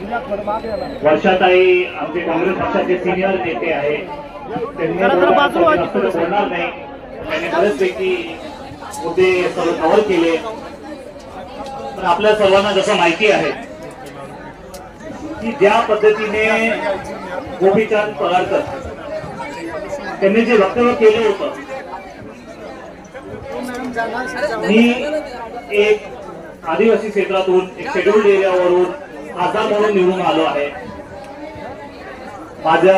वर्षाताई आमचे काँग्रेस पक्षाचे सिनियर नेते आहे, त्यांनी बोलणार नाही, त्यांनी बरेचपैकी मुद्दे सर्व कव्हर केले। पण आपल्या सर्वांना जसं माहिती आहे की ज्या पद्धतीने गोपीचंद पगारकर त्यांनी जे वक्तव्य केलं होतं, मी एक आदिवासी क्षेत्रातून एक शेड्यूल्ड एरियावरून खासदार म्हणून निवडून आलो आहे। माझ्या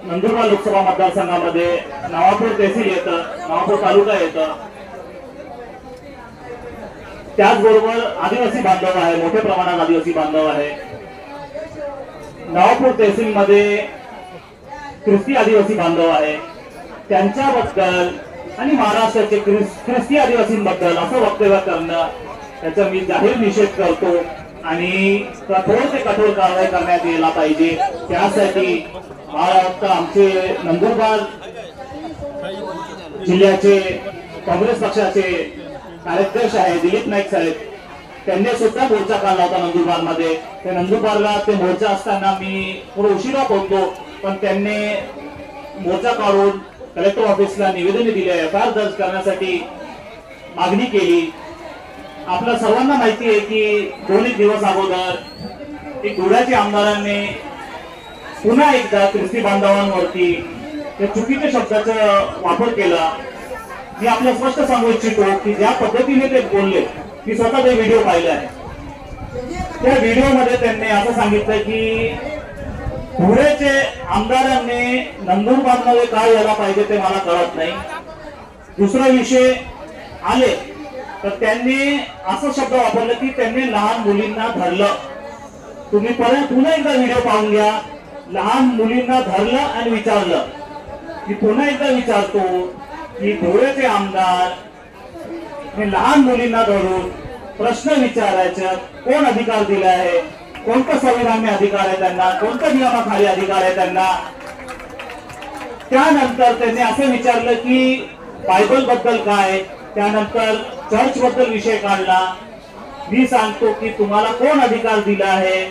नंदुरबार लोकसभा मतदारसंघामध्ये नवापूर तहसील येतं, नवापूर तालुका येतं, त्याचबरोबर आदिवासी बांधव आहे, मोठ्या प्रमाणात आदिवासी बांधव आहे। नवापूर तहसील मध्ये ख्रिस्ती आदिवासी बांधव आहे, त्यांच्याबद्दल आणि महाराष्ट्राचे ख्रिस्ती आदिवासींबद्दल असं वक्तव्य करणं, त्याचा मी जाहीर निषेध करतो आणि कठोर ते कठोर कारवाई करण्यात यायला पाहिजे। त्यासाठी मला वाटतं आमचे नंदुरबार जिल्ह्याचे काँग्रेस पक्षाचे कार्याध्यक्ष आहे दिलीप नाईक साहेब, त्यांनी सुद्धा मोर्चा काढला होता नंदुरबार मध्ये। ते नंदुरबारला ते मोर्चा असताना मी थोडं उशिरा पोहोचलो, पण त्यांनी मोर्चा काढून कलेक्टर ऑफिसला निवेदन दिले, एफआयआर दर्ज करण्यासाठी मागणी केली। आपल्या सर्वांना माहिती आहे की 2 दिवस अगोदर एक धुळ्याच्या आमदारांनी पुन्हा एकदा ख्रिस्ती बांधवांवरती त्या चुकीच्या शब्दाचा वापर केला। मी आपल्याला स्पष्ट सांगू इच्छितो की ज्या पद्धतीने ते बोलले, मी स्वतः ते व्हिडिओ पाहिले आहे। त्या व्हिडिओमध्ये त्यांनी असं सांगितलं की धुळ्याचे आमदारांनी नंदुरबारमध्ये काय यायला पाहिजे ते मला कळत नाही। दुसरा विषय आले तर त्यांनी असं शब्द वापरले की त्यांनी लहान मुलींना धरलं। तुम्ही पुन्हा एकदा व्हिडिओ पाहून घ्या, लहान मुलींना धरलं आणि विचारलं। मी पुन्हा एकदा विचारतो की धुळ्याचे आमदार हे लहान मुलींना धरून प्रश्न विचारायचा कोण अधिकार दिला आहे, कोणता संविधानाने अधिकार आहे त्यांना, कोणत्या नियमाखाली अधिकार आहे त्यांना। त्यानंतर त्यांनी असं विचारलं की बायबल बद्दल काय, त्यानंतर चर्च बद्दल विषय काढला। मी सांगतो की तुम्हाला कोण अधिकार दिला आहे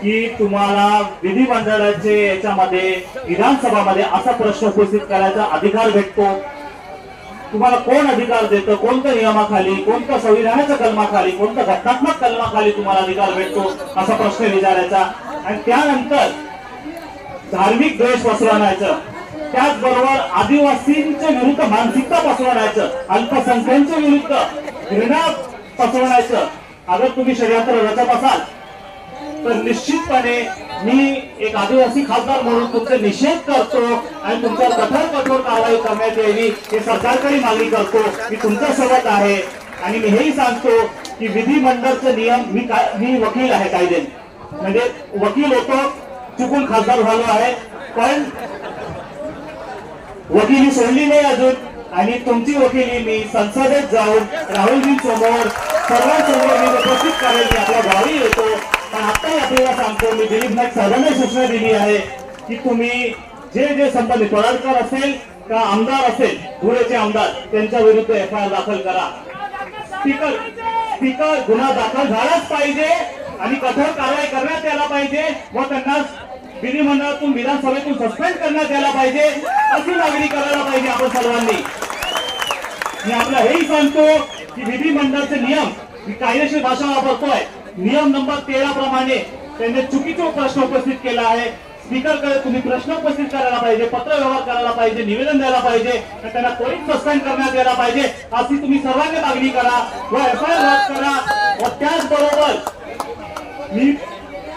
की तुम्हाला विधिमंडळाचे याच्यामध्ये विधानसभामध्ये असा प्रश्न उपस्थित करायचा अधिकार भेटतो? तुम्हाला कोण अधिकार देतं, कोणत्या नियमाखाली, कोणत्या संविधानाच्या कलमाखाली, कोणत्या घटनात्मक कलमाखाली तुम्हाला अधिकार भेटतो असा प्रश्न विचारायचा। आणि त्यानंतर धार्मिक द्वेष पसरवायचं, त्याचबरोबर आदिवासींच्या विरुद्ध मानसिकता पसरवायचं, अल्पसंख्याकांच्या विरुद्ध घृणा पसरवायचं। अगर तुम्ही षडयंत्र रचत असाल तर निश्चितपणे मी एक आदिवासी खासदार म्हणून तुमचा निषेध करतो आणि तुमच्यावर कठोर कारवाई करण्यात यावी हे सरकारकडे मागणी करतो। मी तुमच्या सोबत आहे आणि मी हेही सांगतो की विधिमंडळाचे नियम, मी वकील आहे कायदे, म्हणजे वकील होतो, चुकून खासदार झालो आहे, पण वकिली सोडली नाही अजून। आणि तुमची वकिली मी संसदेत जाऊन राहुलजी समोर सर्वांसमोर मी उपस्थित करेल, मी आपल्या गावी येतो। पण आताही आपल्याला सांगतो, मी दिलीप नाईक साहेबांना सूचना दिली आहे की तुम्ही जे संबंधित पदाधिकारी असेल का आमदार असेल, धुळ्याचे आमदार, त्यांच्या विरुद्ध एफआयआर दाखल करा। स्पीकर गुन्हा दाखल झालाच पाहिजे आणि कठोर कारवाई करण्यात यायला पाहिजे व त्यांना विधिमंडळातून विधानसभेतून सस्पेंड करण्यात यायला पाहिजे, अशी मागणी करायला पाहिजे आपण सर्वांनी। मी आपलं हेही सांगतो की विधिमंडळाचे नियम, मी कायदेशीर भाषा वापरतोय, नियम नंबर 13 प्रमाणे त्यांनी चुकीचा प्रश्न उपस्थित केला आहे। स्पीकरकडे तुम्ही प्रश्न उपस्थित करायला पाहिजे, पत्र व्यवहार करायला पाहिजे, निवेदन द्यायला पाहिजे, त्यांना त्वरित सस्पेंड करण्यात यायला पाहिजे, अशी तुम्ही सर्वांनी मागणी करा व एफआयआर रद्द करा। व त्याचबरोबर मी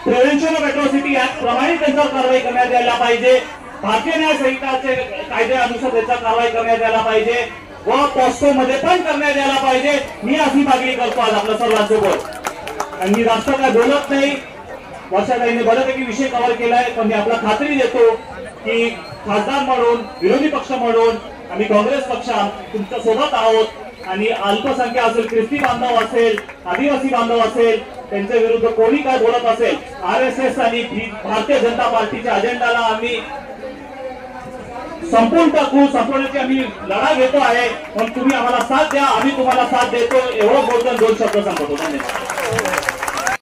प्रिव्हेन्शन ऑफ एट्रॉसिटी ऍक्ट प्रमाणे त्यांच्यावर कारवाई करण्यात यायला पाहिजे, भारतीय न्याय संहिताचे कायद्यानुसार त्याच्यावर कारवाई करण्यात यायला पाहिजे व पॉस्को मध्ये पण करण्यात यायला पाहिजे। मी अशी मागणी करतो आज आपल्या सर्वांसोबत। आणि मी जास्त काय बोलत नाही, वर्षाताईने बऱ्यापैकी विषय कव्हर केलाय, पण मी आपला खात्री देतो की खासदार म्हणून, विरोधी पक्ष म्हणून आम्ही काँग्रेस पक्ष तुमच्या सोबत आहोत। आणि अल्पसंख्याक असेल, ख्रिस्ती बांधव असेल, आदिवासी बांधव असेल, त्यांच्या विरुद्ध कोणी काय बोलत असेल, आरएसएस आणि भारतीय जनता पार्टीच्या अजेंडाला आम्ही संपूर्ण टाकू, संपवण्याची आम्ही लढा घेतो आहे। पण तुम्ही आम्हाला साथ द्या, आम्ही तुम्हाला साथ देतो, एवढं बोलतो, 2 शब्द सांगतो। धन्यवाद।